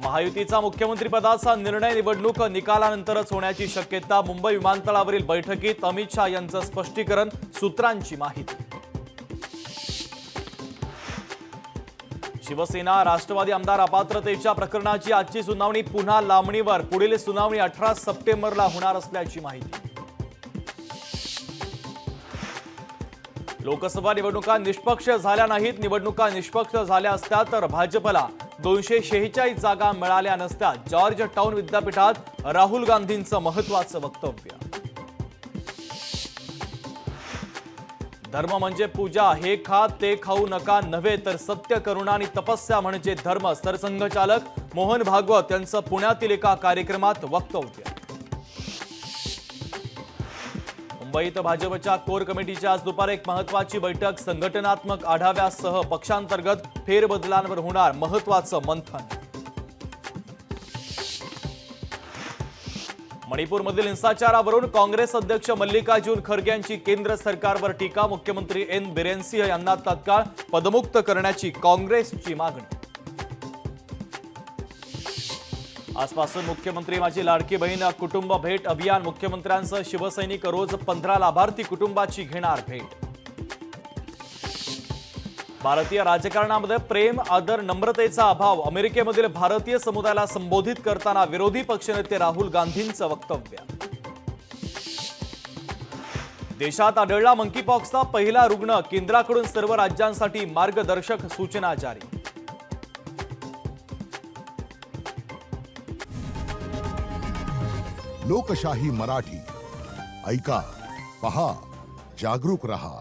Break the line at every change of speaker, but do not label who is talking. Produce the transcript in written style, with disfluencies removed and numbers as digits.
महायुतीचा मुख्यमंत्रीपदाचा निर्णय निवडणूक निकालानंतरच होण्याची शक्यता। मुंबई विमानतळावरील बैठकीत अमित शहा यांचं स्पष्टीकरण, सूत्रांची माहिती। शिवसेना राष्ट्रवादी आमदार अपात्रतेच्या प्रकरणाची आजची सुनावणी पुन्हा लांबणीवर। पुढील सुनावणी 18 सप्टेंबरला होणार असल्याची माहिती। लोकसभा निवडणुका निष्पक्ष झाल्या नाहीत। निवडणुका निष्पक्ष झाल्या असत्या तर भाजपला 246 जागा मिळाल्या नसत्या। जॉर्ज टाउन विद्यापीठात राहुल गांधींचं महत्त्वाचं वक्तव्य। धर्म म्हणजे पूजा, हे खा ते खाऊ नका नव्हे तर सत्य, करुणा आणि तपस्या म्हणजे धर्म। सरसंघचालक मोहन भागवत यांचं पुण्यातील एका कार्यक्रमात वक्तव्य। मुंबईत भाजपच्या कोर कमिटीची आज दुपारी एक महत्त्वाची बैठक। संघटनात्मक आढाव्यासह पक्षांतर्गत फेरबदलांवर होणार महत्त्वाचं मंथन। मणिपूरमधील हिंसाचारावरून काँग्रेस अध्यक्ष मल्लिकार्जुन खरगे यांची केंद्र सरकारवर टीका। मुख्यमंत्री एन बिरेन सिंह यांना तत्काळ पदमुक्त करण्याची काँग्रेसची मागणी। आजपासून मुख्यमंत्री माझी लाडकी बहीण कुटुंब भेट अभियान। मुख्यमंत्र्यांसह शिवसैनिक रोज 15 लाभार्थी कुटुंबाची घेणार भेट। भारतीय राजकारणामध्ये प्रेम, आदर, नम्रतेचा अभाव। अमेरिकेमधील भारतीय समुदायाला संबोधित करताना विरोधी पक्षनेते राहुल गांधींचं वक्तव्य। देशात आढळला मंकीपॉक्सचा पहिला रुग्ण। केंद्राकडून सर्व राज्यांसाठी मार्गदर्शक सूचना जारी।
लोकशाही मराठी ऐका, पहा, जागरूक रहा।